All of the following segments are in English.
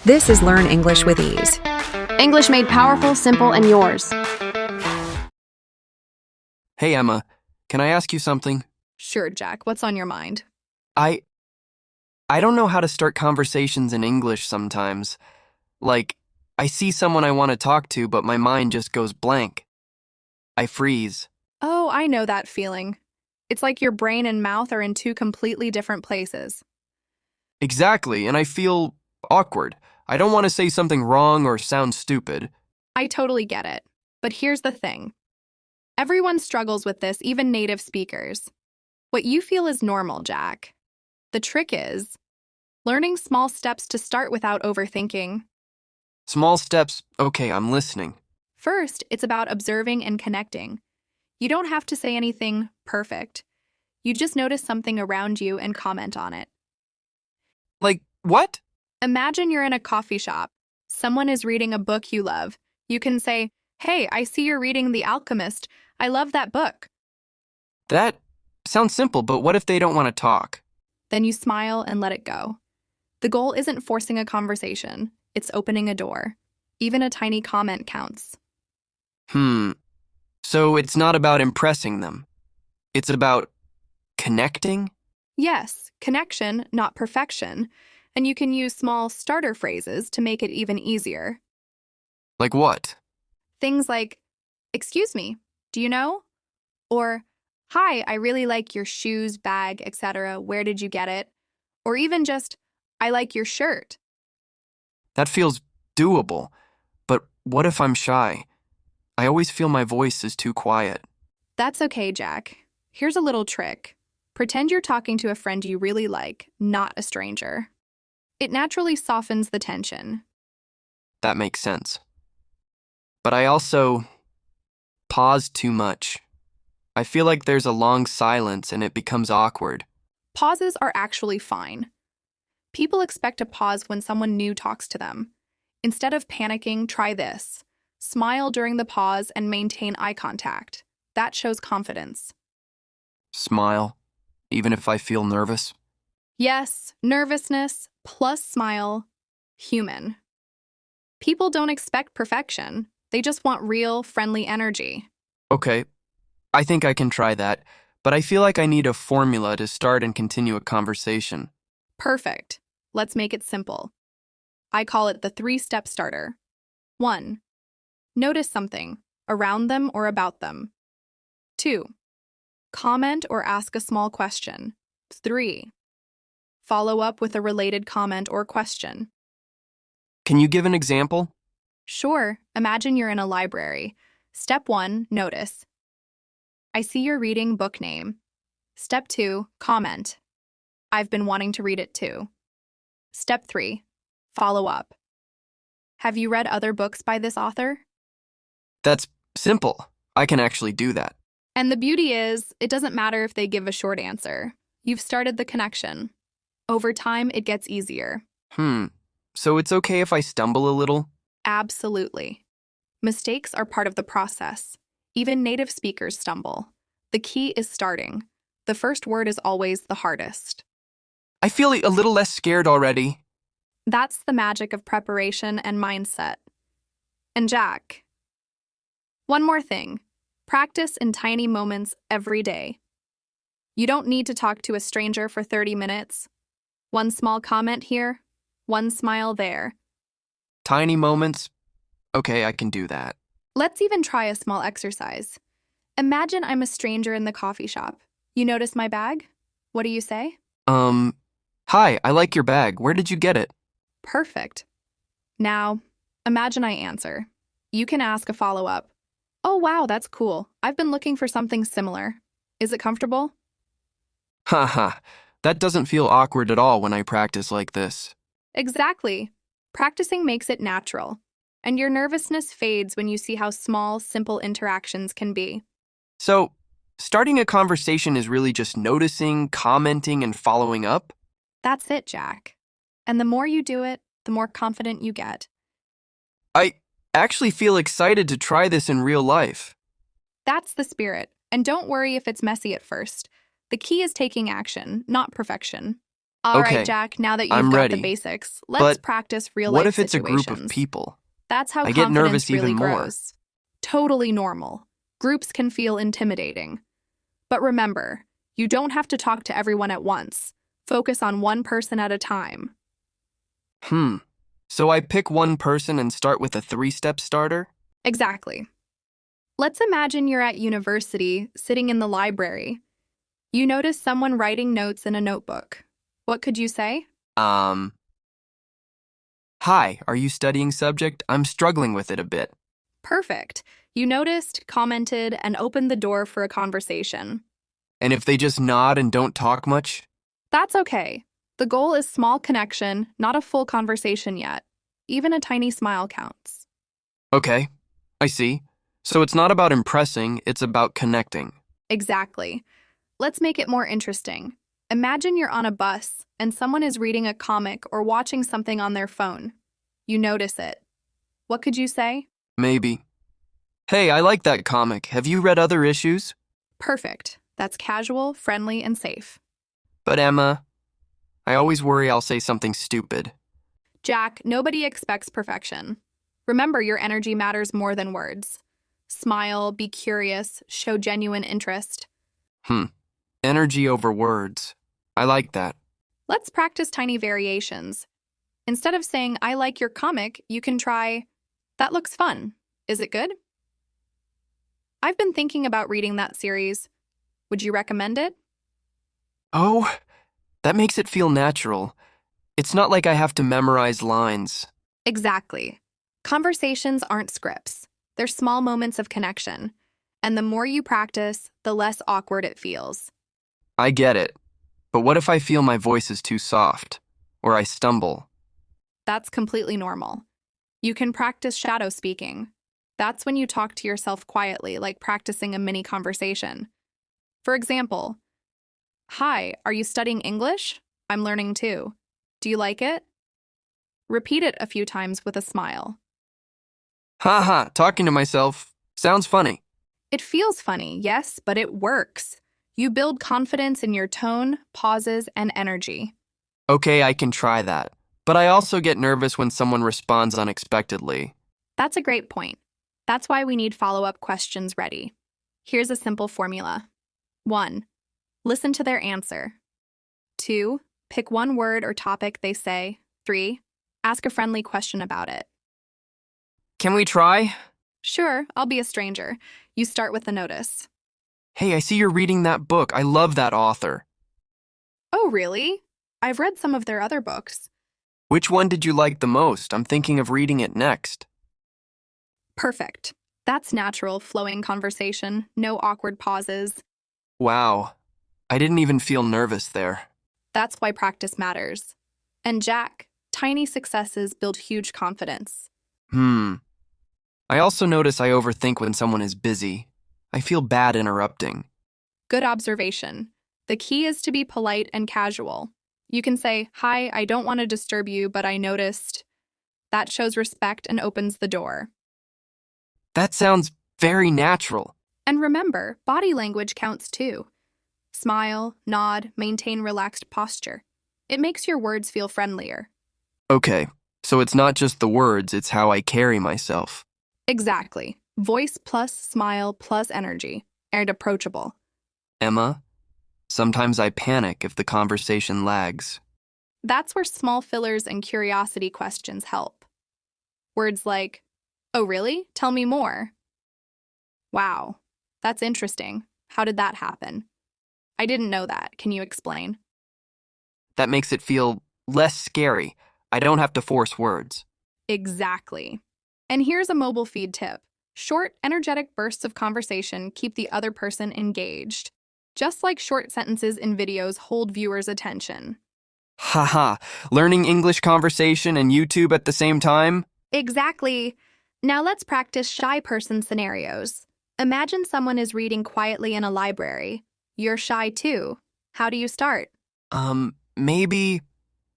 This is Learn English with Ease. English made powerful, simple, and yours. Hey, Emma, can I ask you something? Sure, Jack. What's on your mind? I don't know how to start conversations in English sometimes. Like, I see someone I want to talk to, but my mind just goes blank. I freeze. Oh, I know that feeling. It's like your brain and mouth are in two completely different places. Exactly, and I feel awkward. I don't want to say something wrong or sound stupid. I totally get it. But here's the thing. Everyone struggles with this, even native speakers. What you feel is normal, Jack. The trick is learning small steps to start without overthinking. Small steps, okay, I'm listening. First, it's about observing and connecting. You don't have to say anything perfect. You just notice something around you and comment on it. Like, what? Imagine you're in a coffee shop. Someone is reading a book you love. You can say, "Hey, I see you're reading The Alchemist. I love that book." That sounds simple, but what if they don't want to talk? Then you smile and let it go. The goal isn't forcing a conversation. It's opening a door. Even a tiny comment counts. So it's not about impressing them. It's about connecting? Yes, connection, not perfection. And you can use small starter phrases to make it even easier. Like what? Things like, "Excuse me, do you know?" Or, "Hi, I really like your shoes, bag, etc. Where did you get it?" Or even just, "I like your shirt." That feels doable. But what if I'm shy? I always feel my voice is too quiet. That's okay, Jack. Here's a little trick. Pretend you're talking to a friend you really like, not a stranger. It naturally softens the tension. That makes sense. But I also pause too much. I feel like there's a long silence and it becomes awkward. Pauses are actually fine. People expect a pause when someone new talks to them. Instead of panicking, try this. Smile during the pause and maintain eye contact. That shows confidence. Smile, even if I feel nervous. Yes, nervousness plus smile, human. People don't expect perfection. They just want real, friendly energy. Okay, I think I can try that, but I feel like I need a formula to start and continue a conversation. Perfect. Let's make it simple. I call it the 3-step starter. 1. Notice something, around them or about them. 2. Comment or ask a small question. 3. Follow up with a related comment or question. Can you give an example? Sure, imagine you're in a library. Step 1, notice. "I see you're reading book name." Step 2, comment. "I've been wanting to read it too." Step 3, follow up. "Have you read other books by this author?" That's simple. I can actually do that. And the beauty is, it doesn't matter if they give a short answer. You've started the connection. Over time, it gets easier. So it's okay if I stumble a little? Absolutely. Mistakes are part of the process. Even native speakers stumble. The key is starting. The first word is always the hardest. I feel a little less scared already. That's the magic of preparation and mindset. And Jack, one more thing. Practice in tiny moments every day. You don't need to talk to a stranger for 30 minutes. One small comment here, one smile there. Tiny moments? Okay, I can do that. Let's even try a small exercise. Imagine I'm a stranger in the coffee shop. You notice my bag? What do you say? Hi, I like your bag. Where did you get it? Perfect. Now, imagine I answer. You can ask a follow-up. "Oh, wow, that's cool. I've been looking for something similar. Is it comfortable?" Haha, that doesn't feel awkward at all when I practice like this. Exactly. Practicing makes it natural. And your nervousness fades when you see how small, simple interactions can be. So, starting a conversation is really just noticing, commenting, and following up? That's it, Jack. And the more you do it, the more confident you get. I actually feel excited to try this in real life. That's the spirit. And don't worry if it's messy at first. The key is taking action, not perfection. All right, Okay, Jack, now that you've I'm got the ready. basics, let's But practice real what life if it's a group of situations. people? That's how I get confidence nervous really even more. grows. Totally normal. Groups can feel intimidating. But remember, you don't have to talk to everyone at once. Focus on one person at a time. So I pick one person and start with a 3-step starter? Exactly. Let's imagine you're at university, sitting in the library. You notice someone writing notes in a notebook. What could you say? Hi, are you studying subject? I'm struggling with it a bit. Perfect. You noticed, commented, and opened the door for a conversation. And if they just nod and don't talk much? That's okay. The goal is small connection, not a full conversation yet. Even a tiny smile counts. Okay, I see. So it's not about impressing, it's about connecting. Exactly. Let's make it more interesting. Imagine you're on a bus and someone is reading a comic or watching something on their phone. You notice it. What could you say? Maybe. Hey, I like that comic. Have you read other issues? Perfect. That's casual, friendly, and safe. But Emma, I always worry I'll say something stupid. Jack, nobody expects perfection. Remember, your energy matters more than words. Smile, be curious, show genuine interest. Energy over words. I like that. Let's practice tiny variations. Instead of saying, I like your comic, you can try, that looks fun. Is it good? I've been thinking about reading that series. Would you recommend it? Oh, that makes it feel natural. It's not like I have to memorize lines. Exactly. Conversations aren't scripts. They're small moments of connection. And the more you practice, the less awkward it feels. I get it. But what if I feel my voice is too soft? Or I stumble? That's completely normal. You can practice shadow speaking. That's when you talk to yourself quietly, like practicing a mini conversation. For example, hi, are you studying English? I'm learning too. Do you like it? Repeat it a few times with a smile. Haha, talking to myself. Sounds funny. It feels funny, yes, but it works. You build confidence in your tone, pauses, and energy. Okay, I can try that. But I also get nervous when someone responds unexpectedly. That's a great point. That's why we need follow-up questions ready. Here's a simple formula. 1. Listen to their answer. 2. Pick one word or topic they say. 3. Ask a friendly question about it. Can we try? Sure, I'll be a stranger. You start with a notice. Hey, I see you're reading that book. I love that author. Oh, really? I've read some of their other books. Which one did you like the most? I'm thinking of reading it next. Perfect. That's natural, flowing conversation, no awkward pauses. Wow, I didn't even feel nervous there. That's why practice matters. And Jack, tiny successes build huge confidence. I also notice I overthink when someone is busy. I feel bad interrupting. Good observation. The key is to be polite and casual. You can say, hi, I don't want to disturb you, but I noticed. That shows respect and opens the door. That sounds very natural. And remember, body language counts too. Smile, nod, maintain relaxed posture. It makes your words feel friendlier. Okay, so it's not just the words, it's how I carry myself. Exactly. Voice plus smile plus energy. And approachable. Emma, sometimes I panic if the conversation lags. That's where small fillers and curiosity questions help. Words like, oh really? Tell me more. Wow, that's interesting. How did that happen? I didn't know that. Can you explain? That makes it feel less scary. I don't have to force words. Exactly. And here's a mobile feed tip. Short, energetic bursts of conversation keep the other person engaged. Just like short sentences in videos hold viewers' attention. Haha, learning English conversation and YouTube at the same time? Exactly. Now let's practice shy person scenarios. Imagine someone is reading quietly in a library. You're shy too. How do you start? Maybe...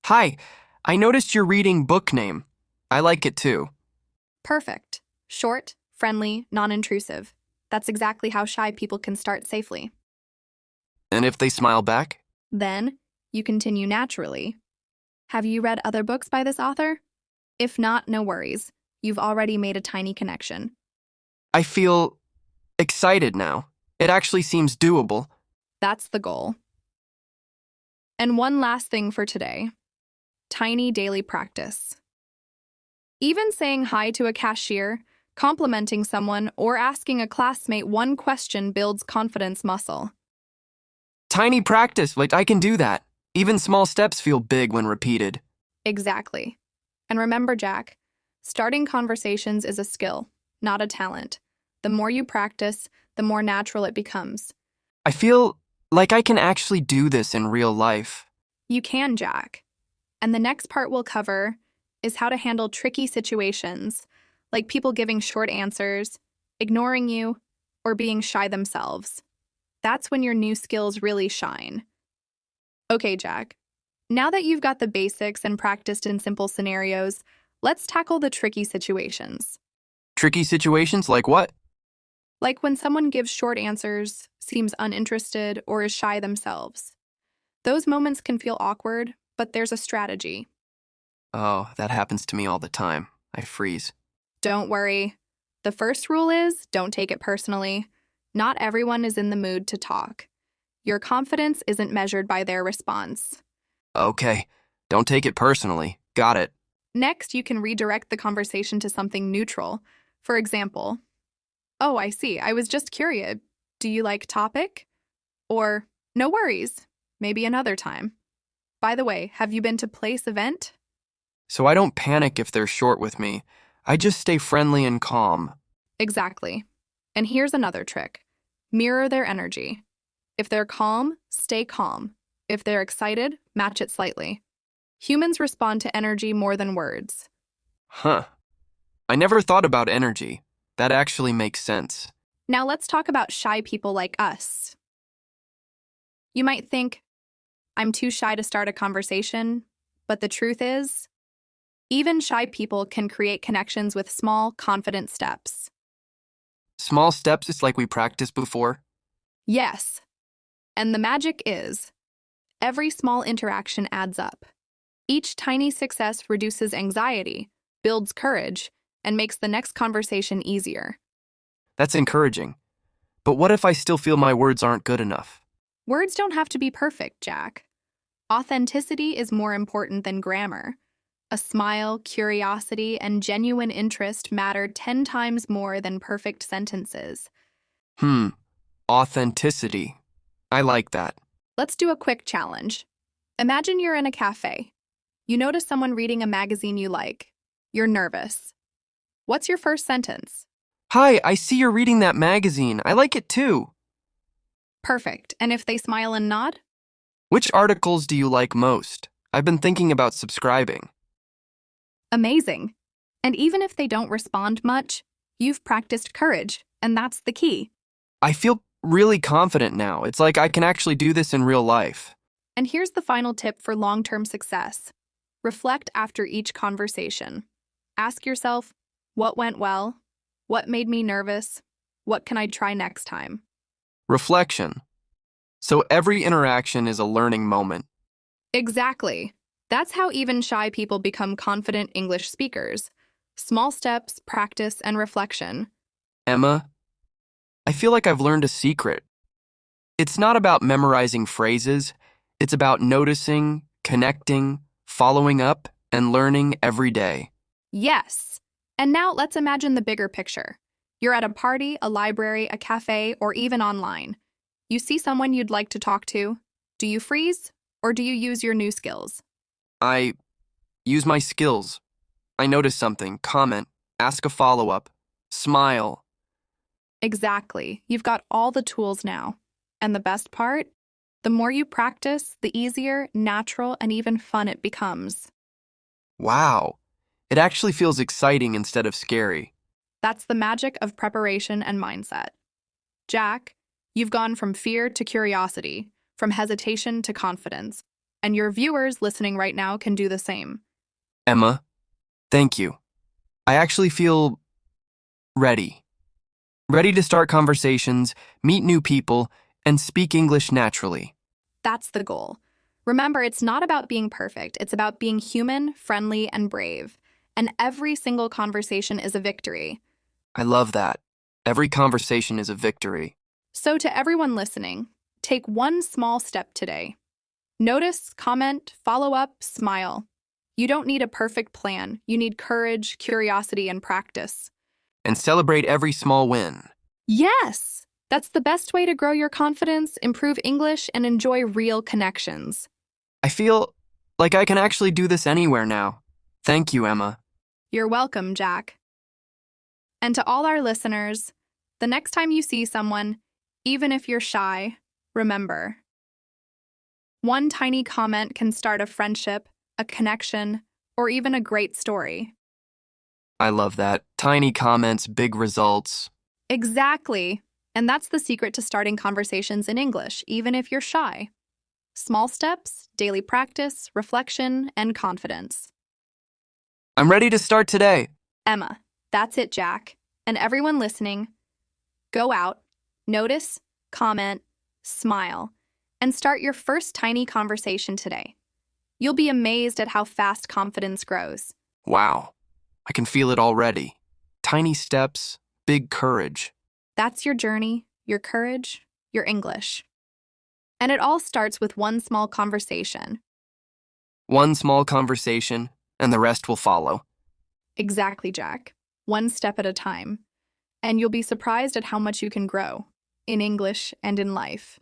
Hi, I noticed you're reading book name. I like it too. Perfect. Short, friendly, non-intrusive. That's exactly how shy people can start safely. And if they smile back? Then, you continue naturally. Have you read other books by this author? If not, no worries. You've already made a tiny connection. I feel excited now. It actually seems doable. That's the goal. And one last thing for today. Tiny daily practice. Even saying hi to a cashier, complimenting someone, or asking a classmate one question builds confidence muscle. Tiny practice, like I can do that. Even small steps feel big when repeated. Exactly. And remember, Jack, starting conversations is a skill, not a talent. The more you practice, the more natural it becomes. I feel like I can actually do this in real life. You can, Jack. And the next part we'll cover is how to handle tricky situations, like people giving short answers, ignoring you, or being shy themselves. That's when your new skills really shine. Okay, Jack. Now that you've got the basics and practiced in simple scenarios, let's tackle the tricky situations. Tricky situations like what? Like when someone gives short answers, seems uninterested, or is shy themselves. Those moments can feel awkward, but there's a strategy. Oh, that happens to me all the time. I freeze. Don't worry. The first rule is don't take it personally. Not everyone is in the mood to talk. Your confidence isn't measured by their response. Okay, don't take it personally. Got it. Next, you can redirect the conversation to something neutral. For example, "Oh, I see. I was just curious. Do you like topic?" Or, "No worries. Maybe another time. By the way, have you been to place event?" So I don't panic if they're short with me. I just stay friendly and calm. Exactly. And here's another trick. Mirror their energy. If they're calm, stay calm. If they're excited, match it slightly. Humans respond to energy more than words. Huh. I never thought about energy. That actually makes sense. Now let's talk about shy people like us. You might think, I'm too shy to start a conversation, but the truth is, even shy people can create connections with small, confident steps. Small steps is like we practiced before. Yes. And the magic is, every small interaction adds up. Each tiny success reduces anxiety, builds courage, and makes the next conversation easier. That's encouraging. But what if I still feel my words aren't good enough? Words don't have to be perfect, Jack. Authenticity is more important than grammar. A smile, curiosity, and genuine interest matter 10 times more than perfect sentences. Authenticity. I like that. Let's do a quick challenge. Imagine you're in a cafe. You notice someone reading a magazine you like. You're nervous. What's your first sentence? Hi, I see you're reading that magazine. I like it too. Perfect. And if they smile and nod? Which articles do you like most? I've been thinking about subscribing. Amazing. And even if they don't respond much, you've practiced courage, and that's the key. I feel really confident now. It's like I can actually do this in real life. And here's the final tip for long-term success. Reflect after each conversation. Ask yourself, what went well? What made me nervous? What can I try next time? Reflection. So every interaction is a learning moment. Exactly. That's how even shy people become confident English speakers. Small steps, practice, and reflection. Emma, I feel like I've learned a secret. It's not about memorizing phrases. It's about noticing, connecting, following up, and learning every day. Yes. And now let's imagine the bigger picture. You're at a party, a library, a cafe, or even online. You see someone you'd like to talk to. Do you freeze, or do you use your new skills? I use my skills. I notice something, comment, ask a follow-up, smile. Exactly. You've got all the tools now. And the best part? The more you practice, the easier, natural, and even fun it becomes. Wow. It actually feels exciting instead of scary. That's the magic of preparation and mindset. Jack, you've gone from fear to curiosity, from hesitation to confidence, and your viewers listening right now can do the same. Emma, thank you. I actually feel ready. Ready to start conversations, meet new people, and speak English naturally. That's the goal. Remember, it's not about being perfect. It's about being human, friendly, and brave. And every single conversation is a victory. I love that. Every conversation is a victory. So to everyone listening, take one small step today. Notice, comment, follow up, smile. You don't need a perfect plan. You need courage, curiosity, and practice. And celebrate every small win. Yes! That's the best way to grow your confidence, improve English, and enjoy real connections. I feel like I can actually do this anywhere now. Thank you, Emma. You're welcome, Jack. And to all our listeners, the next time you see someone, even if you're shy, remember, one tiny comment can start a friendship, a connection, or even a great story. I love that. Tiny comments, big results. Exactly. And that's the secret to starting conversations in English, even if you're shy. Small steps, daily practice, reflection, and confidence. I'm ready to start today. Emma, that's it, Jack. And everyone listening, go out, notice, comment, smile, and start your first tiny conversation today. You'll be amazed at how fast confidence grows. Wow, I can feel it already. Tiny steps, big courage. That's your journey, your courage, your English. And it all starts with one small conversation. One small conversation, and the rest will follow. Exactly, Jack. One step at a time. And you'll be surprised at how much you can grow in English and in life.